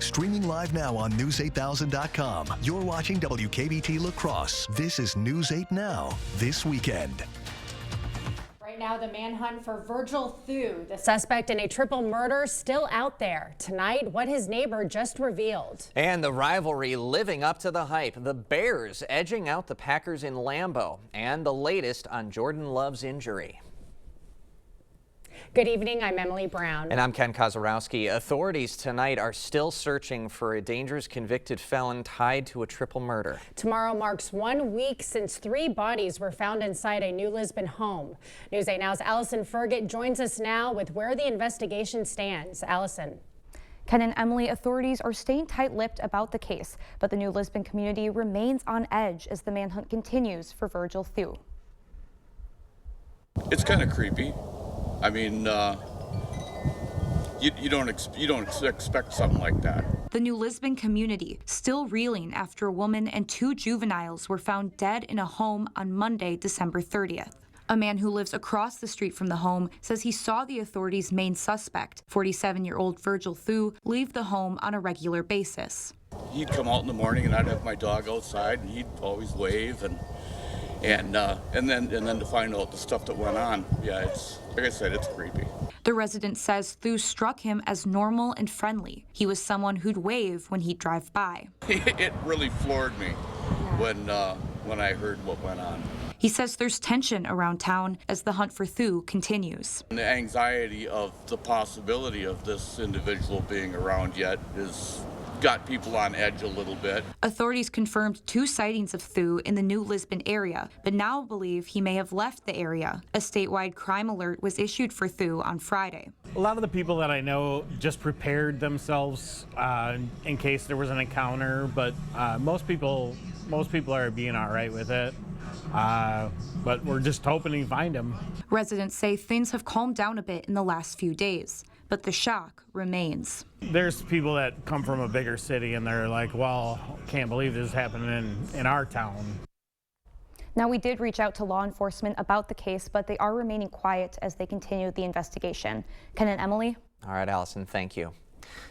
Streaming live now on News8000.com. You're watching WKBT La Crosse. This is News 8 Now, this weekend. Right now, the manhunt for Virgil Thu, the suspect in a triple murder, still out there. Tonight, what his neighbor just revealed. And the rivalry living up to the hype. The Bears edging out the Packers in Lambeau. And the latest on Jordan Love's injury. Good evening, I'm Emily Brown. And I'm Ken Kozarowski. Authorities tonight are still searching for a dangerous convicted felon tied to a triple murder. Tomorrow marks 1 week since 3 bodies were found inside a New Lisbon home. News 8 Now's Allison Fergit joins us now with where the investigation stands. Allison. Ken and Emily, authorities are staying tight-lipped about the case, but the New Lisbon community remains on edge as the manhunt continues for Virgil Thu. It's kind of creepy. I mean, you don't expect something like that. The New Lisbon community still reeling after a woman and 2 juveniles were found dead in a home on Monday, December 30th. A man who lives across the street from the home says he saw the authorities' main suspect, 47-year-old Virgil Thu, leave the home on a regular basis. He'd come out in the morning and I'd have my dog outside and he'd always wave and then to find out the stuff that went on, yeah, it's like I said, it's creepy. The resident says Thu struck him as normal and friendly. He was someone who'd wave when he'd drive by. It really floored me when I heard what went on. He says there's tension around town as the hunt for Thu continues. And the anxiety of the possibility of this individual being around yet has got people on edge a little bit. Authorities confirmed 2 sightings of Thu in the New Lisbon area, but now believe he may have left the area. A statewide crime alert was issued for Thu on Friday. A lot of the people that I know just prepared themselves in case there was an encounter, but most people are being all right with it. But we're just hoping to find him. Residents say things have calmed down a bit in the last few days, but the shock remains. There's people that come from a bigger city and they're like, well, can't believe this is happening in our town. Now, we did reach out to law enforcement about the case, but they are remaining quiet as they continue the investigation. Ken and Emily? All right, Allison, thank you.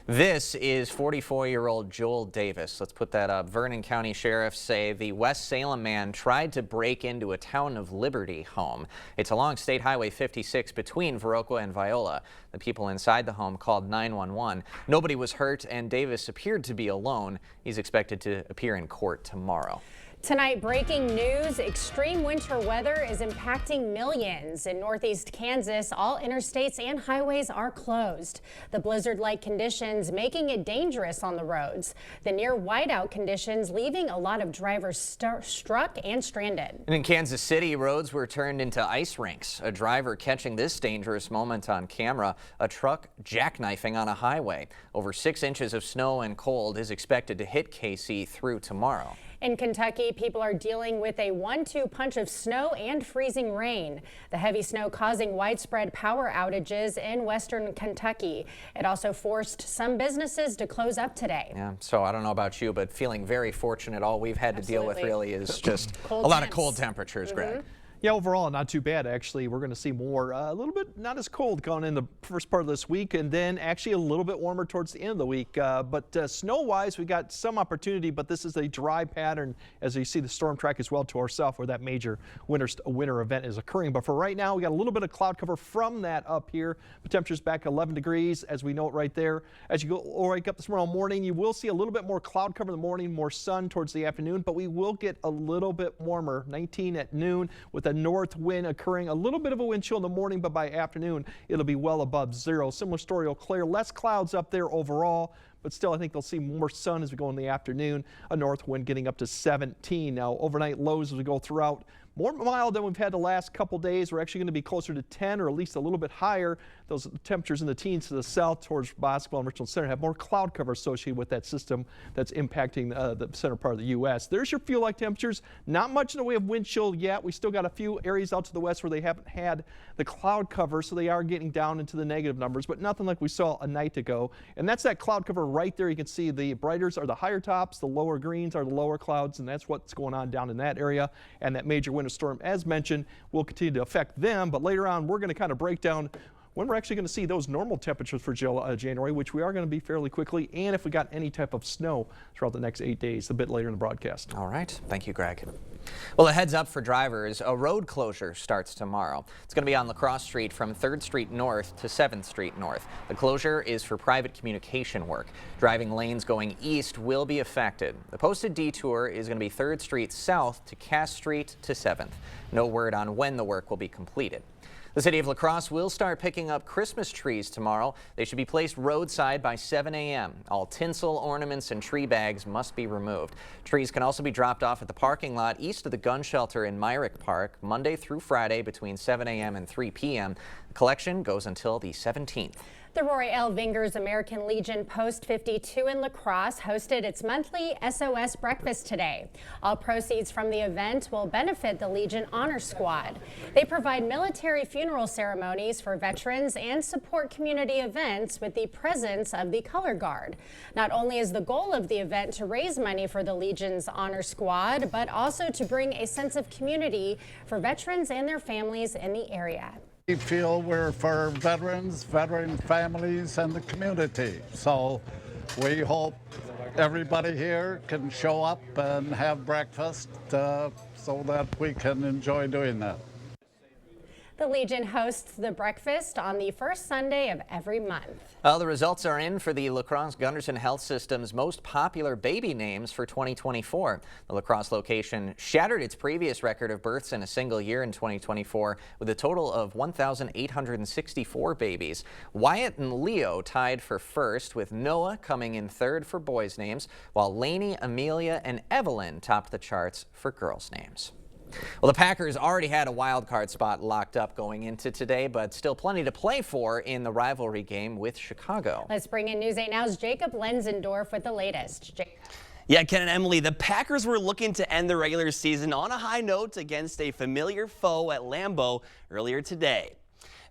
This is 44-year-old Joel Davis. Let's put that up. Vernon County sheriffs say the West Salem man tried to break into a Town of Liberty home. It's along State Highway 56 between Viroqua and Viola. The people inside the home called 911. Nobody was hurt, and Davis appeared to be alone. He's expected to appear in court tomorrow. Tonight, breaking news, extreme winter weather is impacting millions. In northeast Kansas, all interstates and highways are closed. The blizzard-like conditions making it dangerous on the roads. The near whiteout conditions leaving a lot of drivers struck and stranded. And in Kansas City, roads were turned into ice rinks. A driver catching this dangerous moment on camera, a truck jackknifing on a highway. Over 6 inches of snow and cold is expected to hit KC through tomorrow. In Kentucky, people are dealing with a 1-2 punch of snow and freezing rain. The heavy snow causing widespread power outages in western Kentucky. It also forced some businesses to close up today. Yeah, so I don't know about you, but feeling very fortunate. All we've had to deal with really is just a lot of cold temperatures, Greg. Yeah, overall, not too bad, actually. We're going to see more, a little bit not as cold going in the first part of this week, and then actually a little bit warmer towards the end of the week. But snow-wise, we got some opportunity, but this is a dry pattern, as you see the storm track as well to our south where that major winter event is occurring. But for right now, we got a little bit of cloud cover from that up here. The temperature's back 11 degrees, as we note right there. As you go wake up this morning, you will see a little bit more cloud cover in the morning, more sun towards the afternoon, but we will get a little bit warmer, 19 at noon, with a north wind occurring, a little bit of a wind chill in the morning, but by afternoon it'll be well above 0. Similar story, Eau Claire, less clouds up there overall, but still I think they'll see more sun as we go in the afternoon. A north wind getting up to 17. Now overnight lows as we go throughout, more mild than we've had the last couple days. We're actually going to be closer to 10 or at least a little bit higher. Those temperatures in the teens to the south towards Bosqueville and Richland Center have more cloud cover associated with that system that's impacting the center part of the U.S. There's your feel-like temperatures. Not much in the way of wind chill yet. We still got a few areas out to the west where they haven't had the cloud cover, so they are getting down into the negative numbers, but nothing like we saw a night ago. And that's that cloud cover right there. You can see the brighters are the higher tops, the lower greens are the lower clouds, and that's what's going on down in that area. And that major winter storm, as mentioned, will continue to affect them. But later on, we're going to kind of break down when we're actually going to see those normal temperatures for January, which we are going to be fairly quickly, and if we got any type of snow throughout the next 8 days, a bit later in the broadcast. All right. Thank you, Greg. Well, a heads up for drivers, a road closure starts tomorrow. It's going to be on La Crosse Street from 3rd Street North to 7th Street North. The closure is for private communication work. Driving lanes going east will be affected. The posted detour is going to be 3rd Street South to Cass Street to 7th. No word on when the work will be completed. The city of La Crosse will start picking up Christmas trees tomorrow. They should be placed roadside by 7 a.m. All tinsel, ornaments, and tree bags must be removed. Trees can also be dropped off at the parking lot east of the gun shelter in Myrick Park Monday through Friday between 7 a.m. and 3 p.m. The collection goes until the 17th. The Roy L. Vingers American Legion Post 52 in La Crosse hosted its monthly SOS breakfast today. All proceeds from the event will benefit the Legion Honor Squad. They provide military funeral ceremonies for veterans and support community events with the presence of the Color Guard. Not only is the goal of the event to raise money for the Legion's Honor Squad, but also to bring a sense of community for veterans and their families in the area. We feel we're for veterans, veteran families, and the community. So we hope everybody here can show up and have breakfast so that we can enjoy doing that. The Legion hosts the breakfast on the first Sunday of every month. The results are in for the La Crosse Gunderson Health System's most popular baby names for 2024. The La Crosse location shattered its previous record of births in a single year in 2024 with a total of 1,864 babies. Wyatt and Leo tied for first, with Noah coming in third for boys' names, while Lainey, Amelia, and Evelyn topped the charts for girls' names. Well, the Packers already had a wild card spot locked up going into today, but still plenty to play for in the rivalry game with Chicago. Let's bring in News 8 Now's Jacob Lenzendorf with the latest. Yeah, Ken and Emily, the Packers were looking to end the regular season on a high note against a familiar foe at Lambeau earlier today.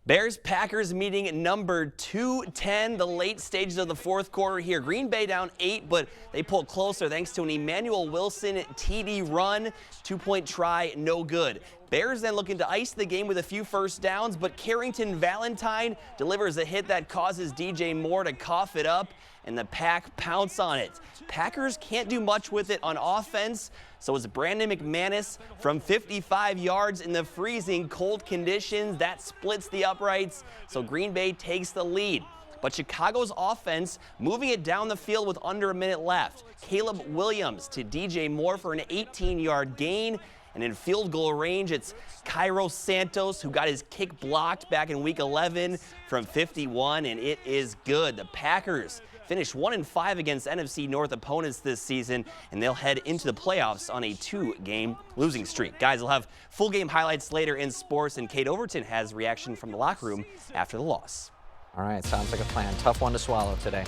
Bears-Packers meeting number 210, the late stages of the fourth quarter here. Green Bay down 8, but they pulled closer thanks to an Emmanuel Wilson TD run. 2-point try, no good. Bears then looking to ice the game with a few first downs, but Carrington Valentine delivers a hit that causes DJ Moore to cough it up, and the Pack pounce on it. Packers can't do much with it on offense, so it's Brandon McManus from 55 yards in the freezing cold conditions. That splits the uprights, so Green Bay takes the lead. But Chicago's offense moving it down the field with under a minute left. Caleb Williams to DJ Moore for an 18-yard gain. And in field goal range, it's Cairo Santos, who got his kick blocked back in Week 11 from 51, and it is good. The Packers finished 1-5 against NFC North opponents this season, and they'll head into the playoffs on a 2-game losing streak. Guys, we'll have full game highlights later in sports, and Kate Overton has reaction from the locker room after the loss. All right, sounds like a plan. Tough one to swallow today.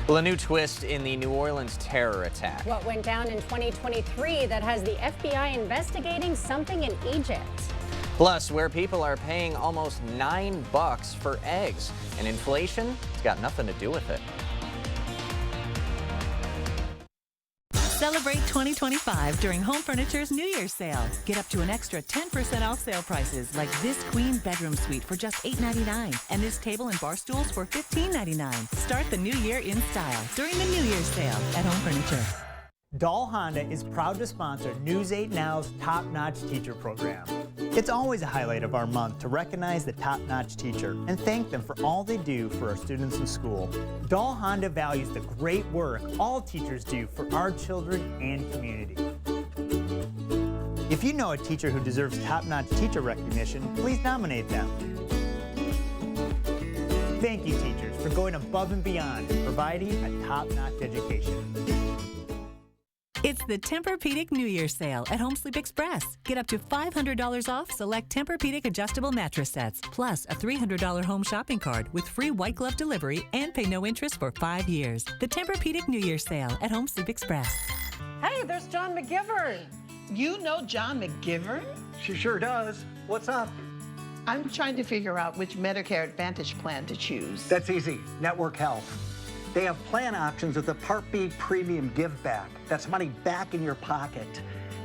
Well, a new twist in the New Orleans terror attack. What went down in 2023 that has the FBI investigating something in Egypt. Plus, where people are paying almost $9 for eggs. And inflation has got nothing to do with it. Celebrate 2025 during Home Furniture's New Year's sale. Get up to an extra 10% off sale prices like this queen bedroom suite for just $8.99 and this table and bar stools for $15.99. Start the new year in style during the New Year's sale at Home Furniture. Dahl Honda is proud to sponsor News 8 Now's Top Notch Teacher Program. It's always a highlight of our month to recognize the top-notch teacher and thank them for all they do for our students in school. Dahl Honda values the great work all teachers do for our children and community. If you know a teacher who deserves top-notch teacher recognition, please nominate them. Thank you, teachers, for going above and beyond and providing a top-notch education. It's the Tempur-Pedic New Year sale at Home Sleep Express. Get up to $500 off select Tempur-Pedic adjustable mattress sets, plus a $300 home shopping card with free white glove delivery and pay no interest for 5 years. The Tempur-Pedic New Year sale at Home Sleep Express. Hey, there's John McGivern. You know John McGivern? She sure does. What's up? I'm trying to figure out which Medicare Advantage plan to choose. That's easy. Network Health. They have plan options with a Part B premium give back. That's money back in your pocket.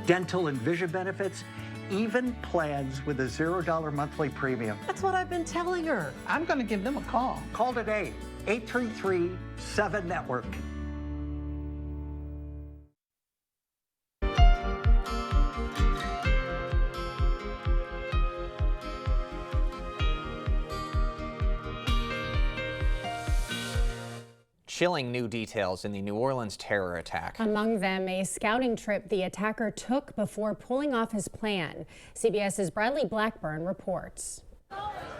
Dental and vision benefits, even plans with a $0 monthly premium. That's what I've been telling her. I'm going to give them a call. Call today, 833-7-NETWORK. Chilling new details in the New Orleans terror attack. Among them, a scouting trip the attacker took before pulling off his plan. CBS's Bradley Blackburn reports.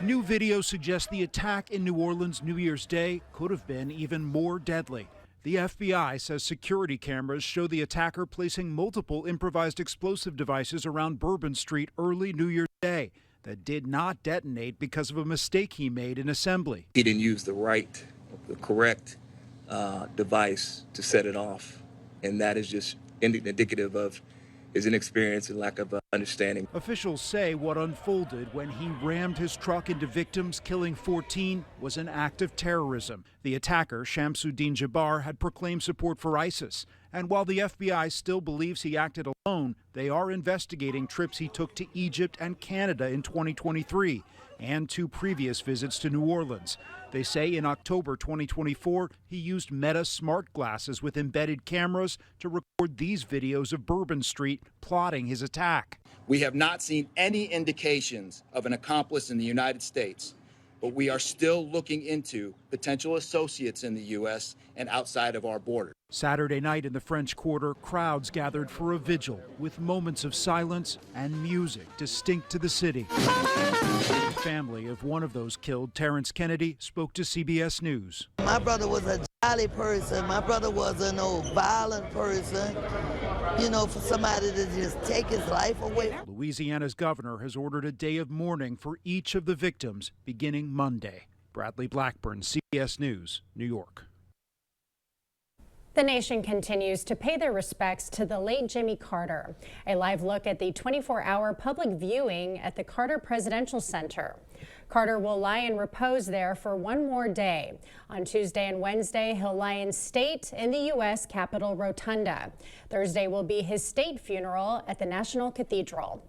New video suggests the attack in New Orleans New Year's Day could have been even more deadly. The FBI says security cameras show the attacker placing multiple improvised explosive devices around Bourbon Street early New Year's Day that did not detonate because of a mistake he made in assembly. He didn't use the correct device to set it off, and that is just indicative of his inexperience and lack of understanding. Officials say what unfolded when he rammed his truck into victims, killing 14, was an act of terrorism. The attacker, Shamsuddin Jabbar, had proclaimed support for ISIS. And while the FBI still believes he acted alone, they are investigating trips he took to Egypt and Canada in 2023 and 2 previous visits to New Orleans. They say in October 2024, he used Meta smart glasses with embedded cameras to record these videos of Bourbon Street plotting his attack. We have not seen any indications of an accomplice in the United States, but we are still looking into potential associates in the U.S. and outside of our border. Saturday night in the French Quarter, crowds gathered for a vigil with moments of silence and music distinct to the city. The family of one of those killed, Terrence Kennedy, spoke to CBS News. My brother was a jolly person. My brother wasn't no violent person. You know, for somebody to just take his life away. Louisiana's governor has ordered a day of mourning for each of the victims beginning Monday. Bradley Blackburn, CBS News, New York. The nation continues to pay their respects to the late Jimmy Carter. A live look at the 24-hour public viewing at the Carter Presidential Center. Carter will lie in repose there for one more day. On Tuesday and Wednesday, he'll lie in state in the U.S. Capitol Rotunda. Thursday will be his state funeral at the National Cathedral.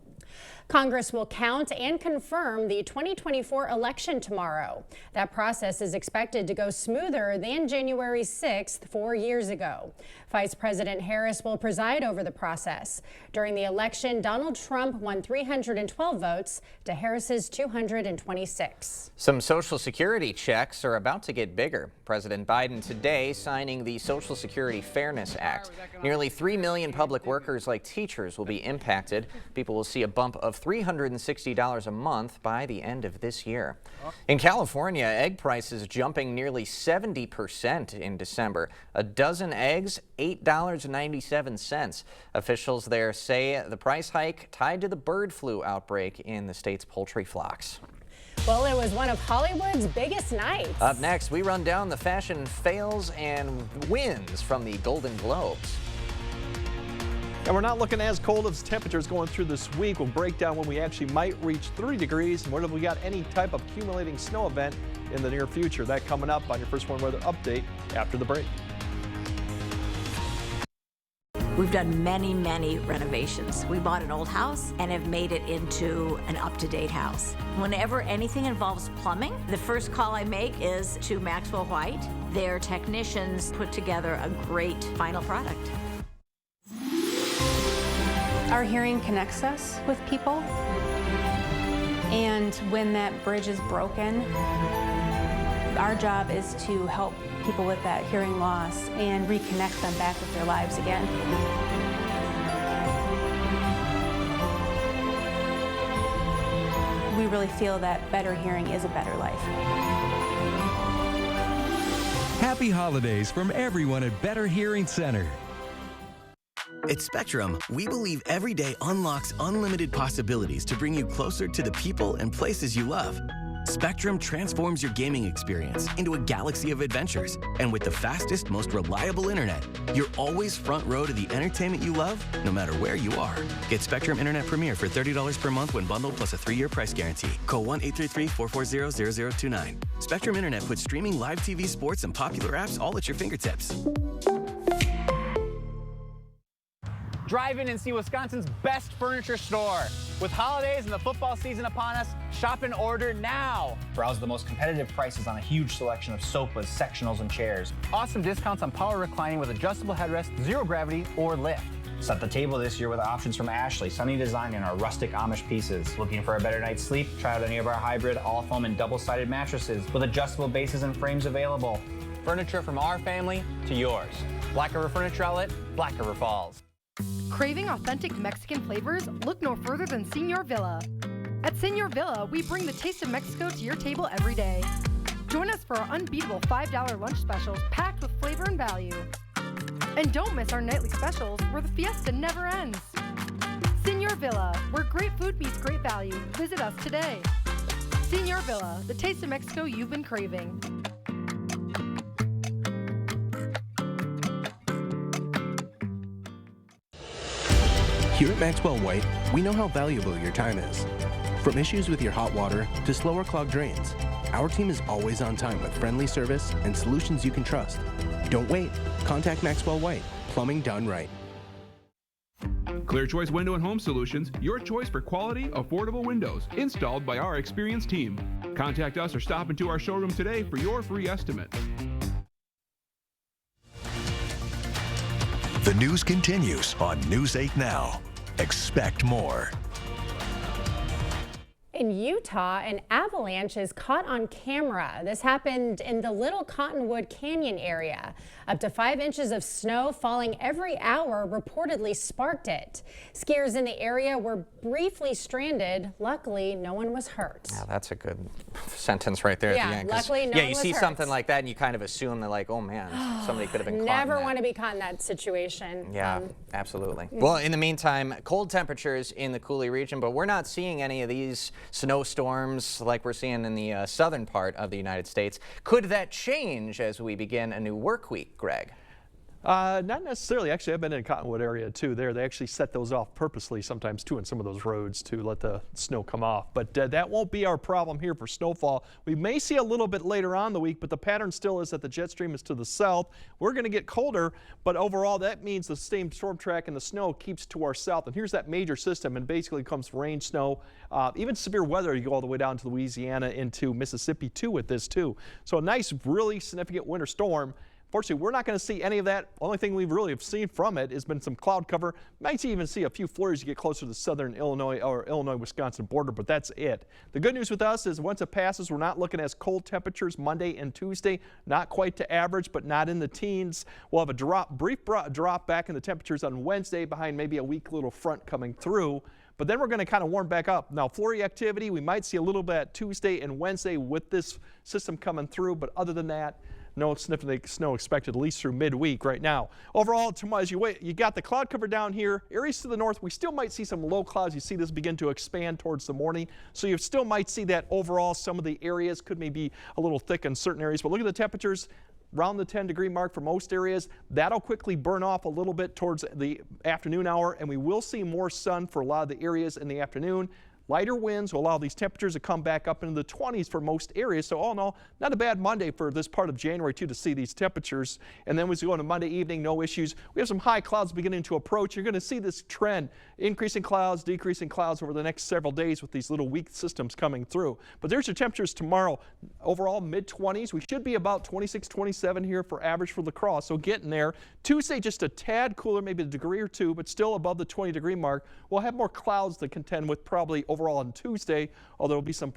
Congress will count and confirm the 2024 election tomorrow. That process is expected to go smoother than January 6th 4 years ago. Vice President Harris will preside over the process. During the election, Donald Trump won 312 votes to Harris's 226. Some Social Security checks are about to get bigger. President Biden today signing the Social Security Fairness Act. Nearly 3 million public workers like teachers will be impacted. People will see a bump of $360 a month by the end of this year. In California, egg prices jumping nearly 70% in December. A dozen eggs, $8.97. Officials there say the price hike tied to the bird flu outbreak in the state's poultry flocks. Well, it was one of Hollywood's biggest nights. Up next, we run down the fashion fails and wins from the Golden Globes. And we're not looking as cold as temperatures going through this week. We'll break down when we actually might reach 3 degrees and whether we got any type of accumulating snow event in the near future. That coming up on your First Warn Weather Update after the break. We've done many renovations. We bought an old house and have made it into an up-to-date house. Whenever anything involves plumbing, the first call I make is to Maxwell White. Their technicians put together a great final product. Our hearing connects us with people, and when that bridge is broken, our job is to help people with that hearing loss and reconnect them back with their lives again. We really feel that better hearing is a better life. Happy holidays from everyone at Better Hearing Center. At Spectrum, we believe every day unlocks unlimited possibilities to bring you closer to the people and places you love. Spectrum transforms your gaming experience into a galaxy of adventures. And with the fastest, most reliable internet, you're always front row to the entertainment you love, no matter where you are. Get Spectrum Internet Premier for $30 per month when bundled plus a 3-year price guarantee. Call 1-833-440-0029. Spectrum Internet puts streaming live TV, sports, and popular apps all at your fingertips. Drive in and see Wisconsin's best furniture store. With holidays and the football season upon us, shop and order now. Browse the most competitive prices on a huge selection of sofas, sectionals, and chairs. Awesome discounts on power reclining with adjustable headrest, zero gravity, or lift. Set the table this year with options from Ashley, Sunny Design, and our rustic Amish pieces. Looking for a better night's sleep? Try out any of our hybrid, all foam, and double-sided mattresses with adjustable bases and frames available. Furniture from our family to yours. Black River Furniture Outlet, Black River Falls. Craving authentic Mexican flavors? Look no further than Señor Villa. At Señor Villa, we bring the taste of Mexico to your table every day. Join us for our unbeatable $5 lunch specials packed with flavor and value. And don't miss our nightly specials where the fiesta never ends. Señor Villa, where great food meets great value. Visit us today. Señor Villa, the taste of Mexico you've been craving. Here at Maxwell White, we know how valuable your time is. From issues with your hot water to slower clogged drains, our team is always on time with friendly service and solutions you can trust. Don't wait. Contact Maxwell White. Plumbing done right. Clear Choice Window and Home Solutions, your choice for quality, affordable windows, installed by our experienced team. Contact us or stop into our showroom today for your free estimate. The news continues on News 8 Now. Expect more. In Utah, an avalanche is caught on camera. This happened in the Little Cottonwood Canyon area. Up to 5 inches of snow falling every hour reportedly sparked it. Skiers in the area were briefly stranded. Luckily, no one was hurt. Yeah, that's a good sentence right there at the end. Luckily, no one you was see hurt. something like that and you kind of assume that, like, oh man, somebody could have been caught in Never that. want to be caught in that situation. Yeah, absolutely. Well, in the meantime, cold temperatures in the Coulee region, but we're not seeing any of these snowstorms like we're seeing in the southern part of the United States. Could that change as we begin a new work week, Greg? Not necessarily. Actually, I've been in the Cottonwood area too. They actually set those off purposely sometimes too in some of those roads to let the snow come off. But that won't be our problem here for snowfall. We may see a little bit later on in the week, but the pattern still is that the jet stream is to the south. We're going to get colder, but overall that means the same storm track and the snow keeps to our south. And here's that major system, and basically comes rain, snow, even severe weather. You go all the way down to Louisiana into Mississippi too with this too. So a nice, really significant winter storm. Fortunately, we're not going to see any of that. Only thing we've really seen from it has been some cloud cover. Might even see a few flurries to get closer to the southern Illinois or Illinois-Wisconsin border, but that's it. The good news with us is once it passes, we're not looking as cold temperatures Monday and Tuesday. Not quite to average, but not in the teens. We'll have a brief drop back in the temperatures on Wednesday behind maybe a weak little front coming through. But then we're going to kind of warm back up. Now, flurry activity, we might see a little bit Tuesday and Wednesday with this system coming through, but other than that, no significant snow expected, at least through midweek right now. Overall, tomorrow, as you wait, you got the cloud cover down here. Areas to the north, we still might see some low clouds. You see this begin to expand towards the morning. So you still might see that overall. Some of the areas could maybe a little thick in certain areas. But look at the temperatures. Around the 10-degree mark for most areas. That'll quickly burn off a little bit towards the afternoon hour, and we will see more sun for a lot of the areas in the afternoon. Lighter winds will allow these temperatures to come back up into the 20s for most areas. So all in all, not a bad Monday for this part of January too to see these temperatures. And then as we go into Monday evening, no issues. We have some high clouds beginning to approach. You're going to see this trend, increasing clouds, decreasing clouds over the next several days with these little weak systems coming through. But there's your temperatures tomorrow. Overall, mid-20s. We should be about 26, 27 here for average for La Crosse. So getting there. Tuesday, just a tad cooler, maybe a degree or two, but still above the 20-degree mark. We'll have more clouds to contend with probably overall on Tuesday, although there will be some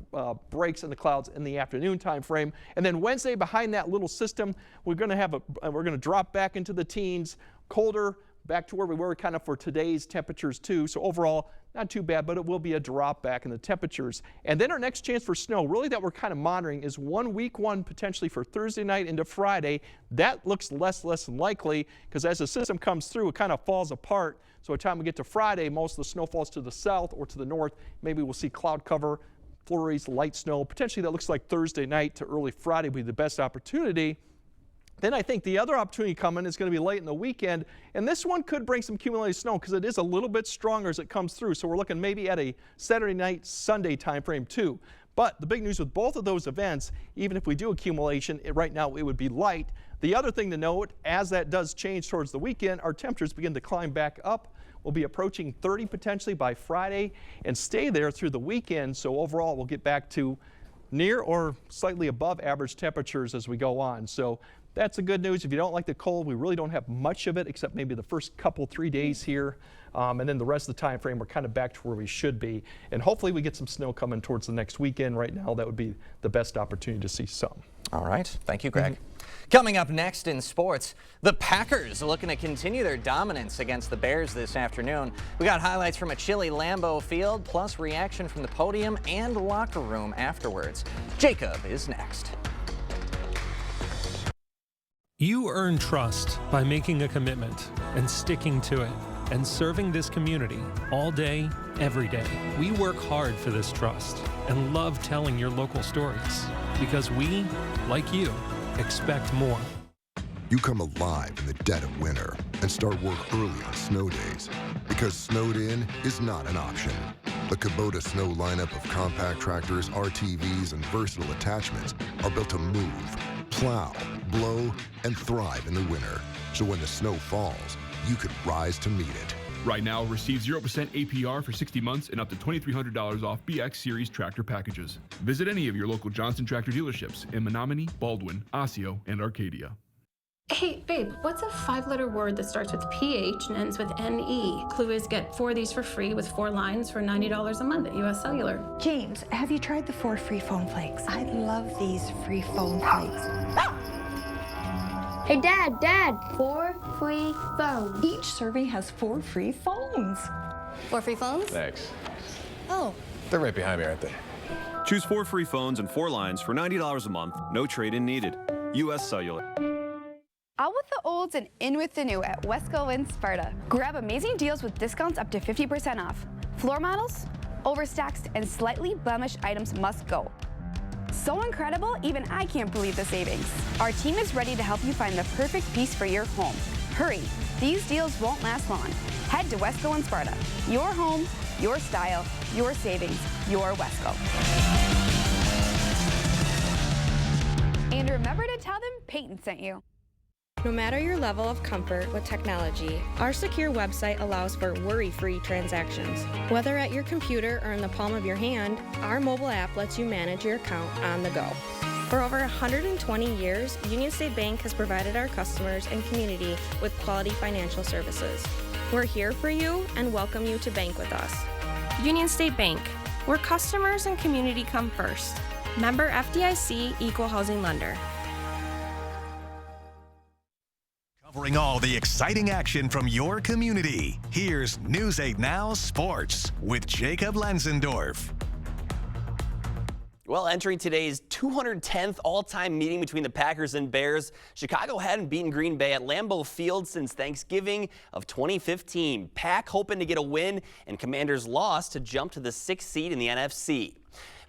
breaks in the clouds in the afternoon time frame. And then Wednesday, behind that little system, we're going to drop back into the teens, colder, back to where we were kind of for today's temperatures too. So overall, not too bad, but it will be a drop back in the temperatures. And then our next chance for snow, really that we're kind of monitoring, is week one potentially for Thursday night into Friday. That looks less likely because as the system comes through, it kind of falls apart. So by the time we get to Friday, most of the snow falls to the south or to the north. Maybe we'll see cloud cover, flurries, light snow. Potentially that looks like Thursday night to early Friday would be the best opportunity. Then I think the other opportunity coming is going to be late in the weekend, and this one could bring some cumulative snow because it is a little bit stronger as it comes through. So we're looking maybe at a Saturday night, Sunday time frame too. But the big news with both of those events, even if we do accumulation, right now it would be light. The other thing to note, as that does change towards the weekend, our temperatures begin to climb back up. will be approaching 30 potentially by Friday and stay there through the weekend. So overall, we'll get back to near or slightly above average temperatures as we go on. So that's the good news. If you don't like the cold, we really don't have much of it except maybe the first couple, 3 days here. And then the rest of the time frame, we're kind of back to where we should be. And hopefully we get some snow coming towards the next weekend. Right now, that would be the best opportunity to see some. All right. Thank you, Greg. Coming up next in sports, the Packers are looking to continue their dominance against the Bears this afternoon. We got highlights from a chilly Lambeau Field, plus reaction from the podium and locker room afterwards. Jacob is next. You earn trust by making a commitment and sticking to it and serving this community all day, every day. We work hard for this trust and love telling your local stories because we, like you, expect more. You come alive in the dead of winter and start work early on snow days because snowed in is not an option. The Kubota Snow lineup of compact tractors, RTVs, and versatile attachments are built to move, plow, blow, and thrive in the winter. So when the snow falls, you can rise to meet it. Right now, receive 0% APR for 60 months and up to $2,300 off BX Series tractor packages. Visit any of your local Johnson Tractor dealerships in Menominee, Baldwin, Osseo, and Arcadia. Hey, babe, what's a 5-letter word that starts with PH and ends with NE? Clue is get 4 of these for free with 4 lines for $90 a month at US Cellular. James, have you tried the 4 free phone flakes? I love these free phone flakes. Hey, Dad, 4 free phones. Each serving has 4 free phones. 4 free phones? Thanks. Oh. They're right behind me, aren't they? Choose 4 free phones and 4 lines for $90 a month. No trade-in needed. US Cellular. Out with the olds and in with the new at Wesco in Sparta. Grab amazing deals with discounts up to 50% off. Floor models, overstacks, and slightly blemished items must go. So incredible, even I can't believe the savings. Our team is ready to help you find the perfect piece for your home. Hurry, these deals won't last long. Head to Wesco in Sparta. Your home, your style, your savings, your Wesco. And remember to tell them Peyton sent you. No matter your level of comfort with technology, our secure website allows for worry-free transactions. Whether at your computer or in the palm of your hand, our mobile app lets you manage your account on the go. For over 120 years, Union State Bank has provided our customers and community with quality financial services. We're here for you and welcome you to bank with us. Union State Bank, where customers and community come first. Member FDIC, Equal Housing Lender. Covering all the exciting action from your community, here's News 8 Now Sports with Jacob Lenzendorf. Well, entering today's 210th all-time meeting between the Packers and Bears, Chicago hadn't beaten Green Bay at Lambeau Field since Thanksgiving of 2015. Pack hoping to get a win, and Commanders lost to jump to the 6th seed in the NFC.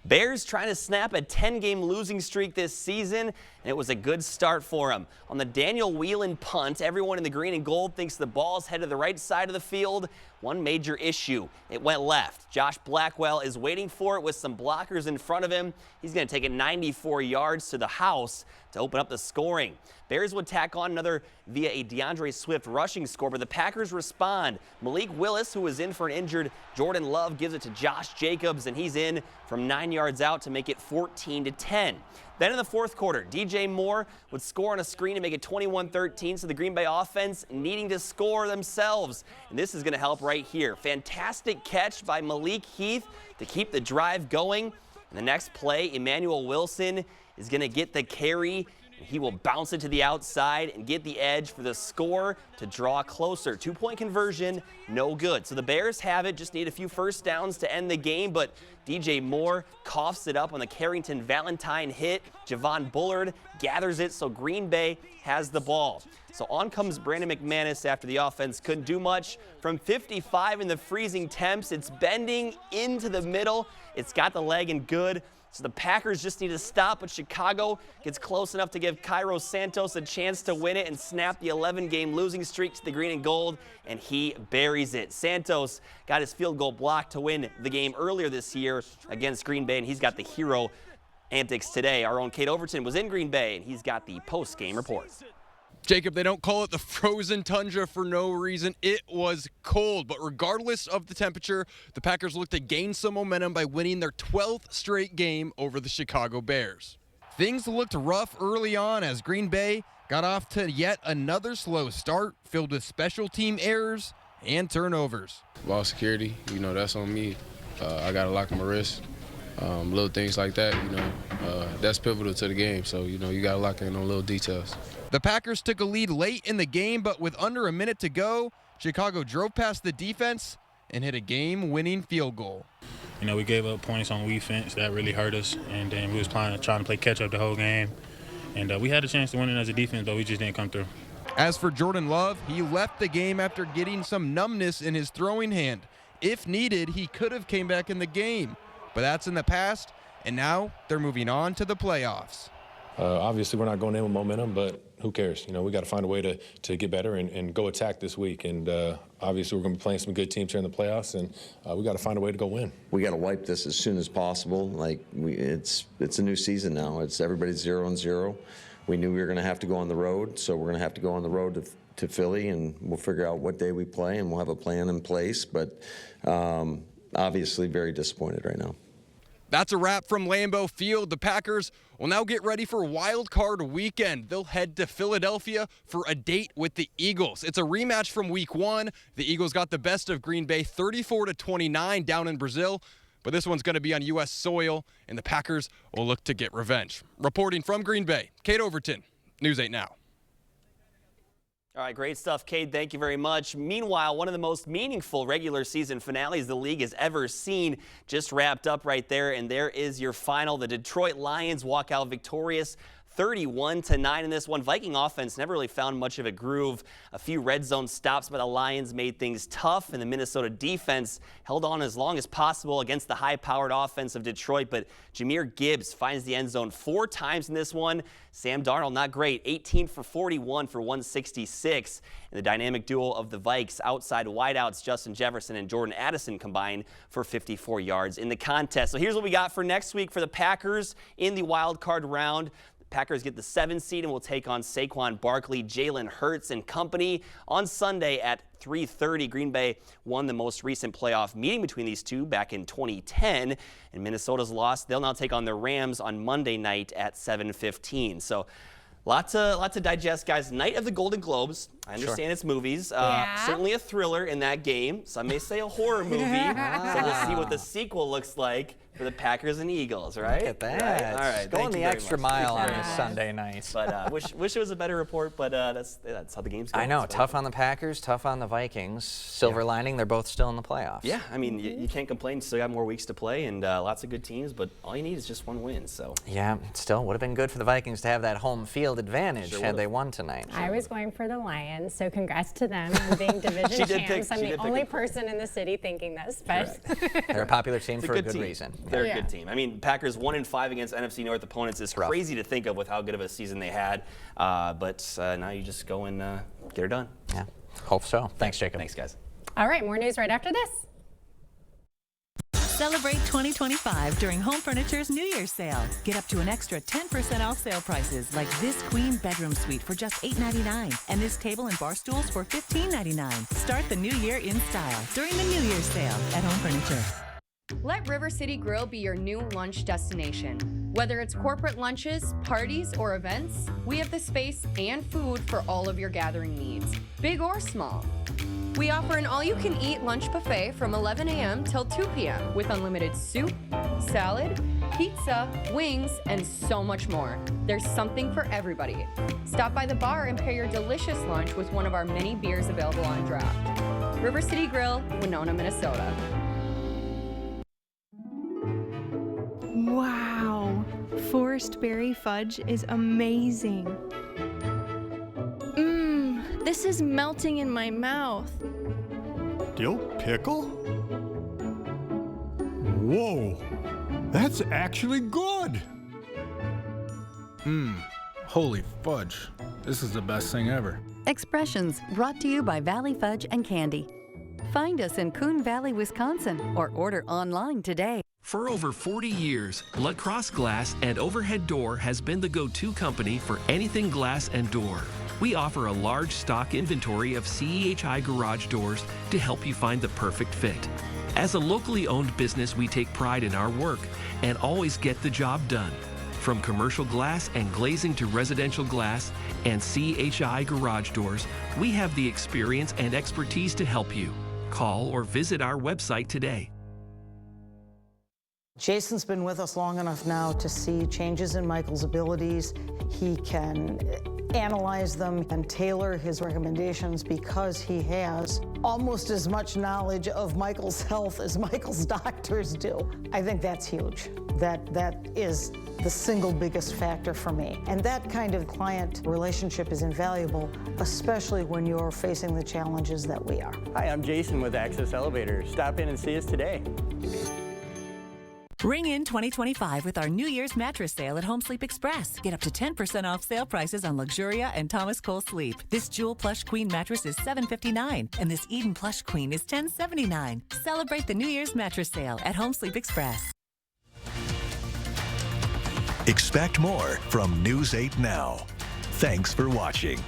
Bears trying to snap a 10-game losing streak this season, and it was a good start for them. On the Daniel Whelan punt, everyone in the green and gold thinks the ball's headed to the right side of the field. One major issue, it went left. Josh Blackwell is waiting for it with some blockers in front of him. He's going to take it 94 yards to the house to open up the scoring. Bears would tack on another via a DeAndre Swift rushing score, but the Packers respond. Malik Willis, who was in for an injured Jordan Love, gives it to Josh Jacobs, and he's in from 9 yards out to make it 14-10. Then in the fourth quarter, DJ Moore would score on a screen to make it 21-13, so the Green Bay offense needing to score themselves. And this is going to help right here. Fantastic catch by Malik Heath to keep the drive going. And the next play, Emmanuel Wilson is going to get the carry. He will bounce it to the outside and get the edge for the score to draw closer. 2-point conversion, no good. So the Bears have it, just need a few first downs to end the game, but DJ Moore coughs it up on the Carrington Valentine hit. Javon Bullard gathers it, so Green Bay has the ball. So on comes Brandon McManus after the offense couldn't do much. From 55 in the freezing temps, it's bending into the middle. It's got the leg and good. So the Packers just need to stop, but Chicago gets close enough to give Cairo Santos a chance to win it and snap the 11-game losing streak to the green and gold, and he buries it. Santos got his field goal blocked to win the game earlier this year against Green Bay, and he's got the hero antics today. Our own Kate Overton was in Green Bay, and he's got the post-game report. Jacob, they don't call it the frozen tundra for no reason. It was cold, but regardless of the temperature, the Packers looked to gain some momentum by winning their 12th straight game over the Chicago Bears. Things looked rough early on as Green Bay got off to yet another slow start filled with special team errors and turnovers. Ball security, that's on me. I got a lock on my wrist. Little things like that, that's pivotal to the game. So, you got to lock in on little details. The Packers took a lead late in the game, but with under a minute to go, Chicago drove past the defense and hit a game-winning field goal. We gave up points on defense. That really hurt us, and then we was trying to play catch-up the whole game. And we had a chance to win it as a defense, but we just didn't come through. As for Jordan Love, he left the game after getting some numbness in his throwing hand. If needed, he could have came back in the game, but that's in the past, and now they're moving on to the playoffs. Obviously, we're not going in with momentum, but who cares? We got to find a way to get better and go attack this week. And obviously, we're going to be playing some good teams here in the playoffs, and we got to find a way to go win. We got to wipe this as soon as possible. It's a new season now. It's everybody's 0-0. We knew we were going to have to go on the road, so we're going to have to go on the road to Philly, and we'll figure out what day we play, and we'll have a plan in place. But obviously, very disappointed right now. That's a wrap from Lambeau Field. The Packers will now get ready for Wild Card Weekend. They'll head to Philadelphia for a date with the Eagles. It's a rematch from Week 1. The Eagles got the best of Green Bay 34-29 down in Brazil, but this one's going to be on U.S. soil, and the Packers will look to get revenge. Reporting from Green Bay, Cade Overton, News 8 Now. All right, great stuff, Cade. Thank you very much. Meanwhile, one of the most meaningful regular season finales the league has ever seen just wrapped up right there, and there is your final. The Detroit Lions walk out victorious 31-9 in this one. Viking offense never really found much of a groove. A few red zone stops by the Lions made things tough, and the Minnesota defense held on as long as possible against the high-powered offense of Detroit. But Jahmyr Gibbs finds the end zone 4 times in this one. Sam Darnold, not great, 18 for 41 for 166. And the dynamic duo of the Vikes outside wideouts Justin Jefferson and Jordan Addison combined for 54 yards in the contest. So here's what we got for next week for the Packers in the wild card round. Packers get the 7th seed and will take on Saquon Barkley, Jalen Hurts, and company on Sunday at 3:30. Green Bay won the most recent playoff meeting between these two back in 2010, and Minnesota's lost. They'll now take on the Rams on Monday night at 7:15. So lots to digest, guys. Night of the Golden Globes. I understand it's movies. Certainly a thriller in that game. Some may say a horror movie. So we'll see what the sequel looks like for the Packers and Eagles, right? Look at that. Right? All right. Going the extra mile on this Sunday night. But wish it was a better report, but that's how the game's going. I know. Tough on the Packers, tough on the Vikings. Silver lining, they're both still in the playoffs. Yeah, I mean, you can't complain. Still got more weeks to play and lots of good teams, but all you need is just one win. So yeah, still would have been good for the Vikings to have that home field advantage had they won tonight. I was going for the Lions, so congrats to them on being division champs. I'm the only person in the city thinking this, but they're a popular team for a good reason. They're a good team. I mean, Packers 1-5 against NFC North opponents is crazy to think of with how good of a season they had. But now you just go and get her done. Yeah, hope so. Thanks, Jacob. Thanks, guys. All right, more news right after this. Celebrate 2025 during Home Furniture's New Year's sale. Get up to an extra 10% off sale prices like this queen bedroom suite for just $8.99 and this table and bar stools for $15.99. Start the new year in style during the New Year's sale at Home Furniture. Let River City Grill be your new lunch destination. Whether it's corporate lunches, parties, or events, we have the space and food for all of your gathering needs, big or small. We offer an all-you-can-eat lunch buffet from 11 a.m. till 2 p.m. with unlimited soup, salad, pizza, wings, and so much more. There's something for everybody. Stop by the bar and pair your delicious lunch with one of our many beers available on draft. River City Grill, Winona, Minnesota. Wow, Forest Berry Fudge is amazing. This is melting in my mouth. Dill pickle? Whoa, that's actually good. Holy fudge. This is the best thing ever. Expressions brought to you by Valley Fudge and Candy. Find us in Coon Valley, Wisconsin, or order online today. For over 40 years, La Crosse Glass and Overhead Door has been the go-to company for anything glass and door. We offer a large stock inventory of CEHI garage doors to help you find the perfect fit. As a locally owned business, we take pride in our work and always get the job done. From commercial glass and glazing to residential glass and CEHI garage doors, we have the experience and expertise to help you. Call or visit our website today. Jason's been with us long enough now to see changes in Michael's abilities. He can analyze them and tailor his recommendations because he has almost as much knowledge of Michael's health as Michael's doctors do. I think that's huge. That is the single biggest factor for me. And that kind of client relationship is invaluable, especially when you're facing the challenges that we are. Hi, I'm Jason with Access Elevators. Stop in and see us today. Ring in 2025 with our New Year's mattress sale at Home Sleep Express. Get up to 10% off sale prices on Luxuria and Thomas Cole Sleep. This Jewel Plush Queen mattress is $759, and this Eden Plush Queen is $1079. Celebrate the New Year's mattress sale at Home Sleep Express. Expect more from News 8 Now. Thanks for watching.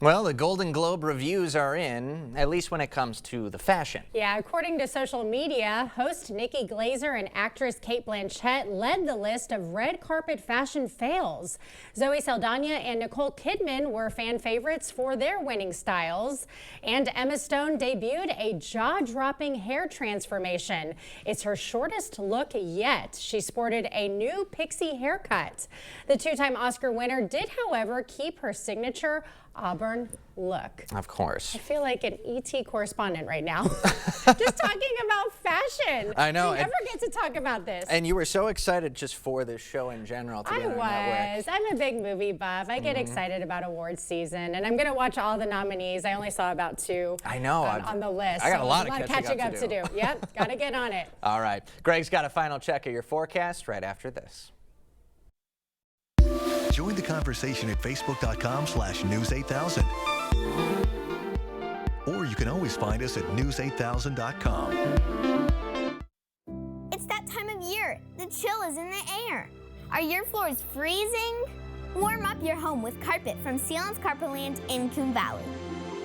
Well, the Golden Globe reviews are in, at least when it comes to the fashion. Yeah, according to social media, host Nikki Glaser and actress Cate Blanchett led the list of red carpet fashion fails. Zoe Saldana and Nicole Kidman were fan favorites for their winning styles. And Emma Stone debuted a jaw-dropping hair transformation. It's her shortest look yet. She sported a new pixie haircut. The two-time Oscar winner did, however, keep her signature auburn look. Of course. I feel like an ET correspondent right now. Just talking about fashion. I know. We never get to talk about this. And you were so excited just for this show in general. I was. I'm a big movie buff. I get excited about awards season, and I'm going to watch all the nominees. I only saw about 2 I know. on the list. I got so a lot of catching up to do. Yep, got to get on it. All right. Greg's got a final check of your forecast right after this. Join the conversation at facebook.com/news8000. Or you can always find us at news8000.com. It's that time of year. The chill is in the air. Are your floors freezing? Warm up your home with carpet from Sealands Carpetland in Coon Valley.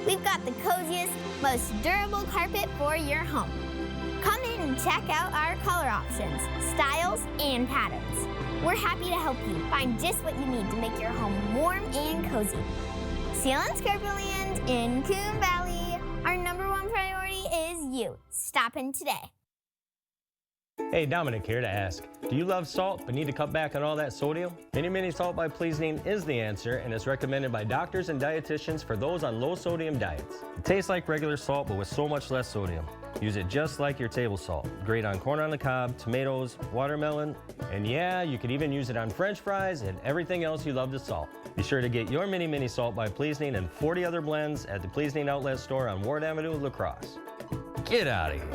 We've got the coziest, most durable carpet for your home. Come in and check out our color options, styles, and patterns. We're happy to help you find just what you need to make your home warm and cozy. Sealands Carpetland in Coon Valley. Our #1 priority is you. Stop in today. Hey, Dominic here to ask, do you love salt but need to cut back on all that sodium? Mini Mini Salt by Pleasing is the answer, and it's recommended by doctors and dietitians for those on low sodium diets. It tastes like regular salt but with so much less sodium. Use it just like your table salt. Great on corn on the cob, tomatoes, watermelon, and yeah, you could even use it on French fries and everything else you love to salt. Be sure to get your Mini Mini Salt by Pleasing and 40 other blends at the Pleasing Outlet Store on Ward Avenue, La Crosse. Get out of here.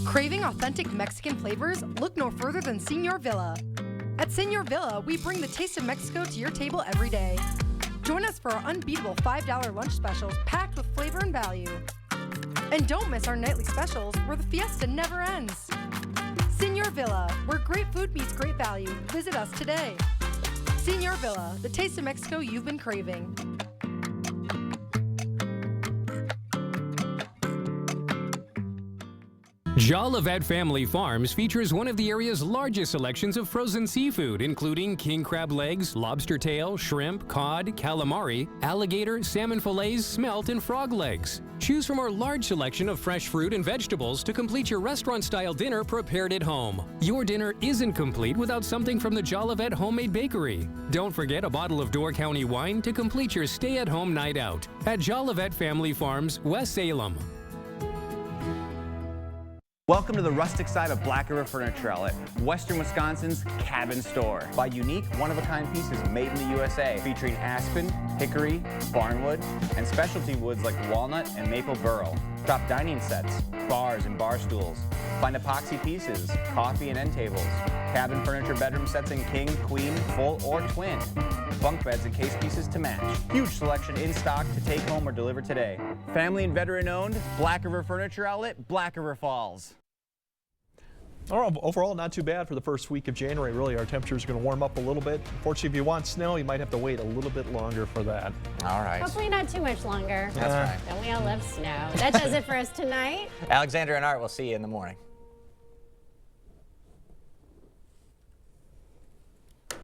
Craving authentic Mexican flavors? Look no further than Señor Villa. At Señor Villa, we bring the taste of Mexico to your table every day. Join us for our unbeatable $5 lunch specials packed with flavor and value. And don't miss our nightly specials where the fiesta never ends. Señor Villa, where great food meets great value. Visit us today. Señor Villa, the taste of Mexico you've been craving. Jolivet Family Farms features one of the area's largest selections of frozen seafood, including king crab legs, lobster tail, shrimp, cod, calamari, alligator, salmon fillets, smelt, and frog legs. Choose from our large selection of fresh fruit and vegetables to complete your restaurant-style dinner prepared at home. Your dinner isn't complete without something from the Jolivet Homemade Bakery. Don't forget a bottle of Door County wine to complete your stay-at-home night out at Jolivet Family Farms, West Salem. Welcome to the rustic side of Black River Furniture Outlet, Western Wisconsin's cabin store. Buy unique, one-of-a-kind pieces made in the USA, featuring aspen, hickory, barnwood, and specialty woods like walnut and maple burl. Shop dining sets, bars and bar stools. Find epoxy pieces, coffee and end tables, cabin furniture bedroom sets in king, queen, full, or twin. Bunk beds and case pieces to match. Huge selection in stock to take home or deliver today. Family and veteran owned, Black River Furniture Outlet, Black River Falls. Overall, not too bad for the first week of January. Really, our temperatures are going to warm up a little bit. Unfortunately, if you want snow, you might have to wait a little bit longer for that. All right. Hopefully not too much longer. That's right. Don't we all love snow? That does it for us tonight. Alexander and Art, we'll see you in the morning.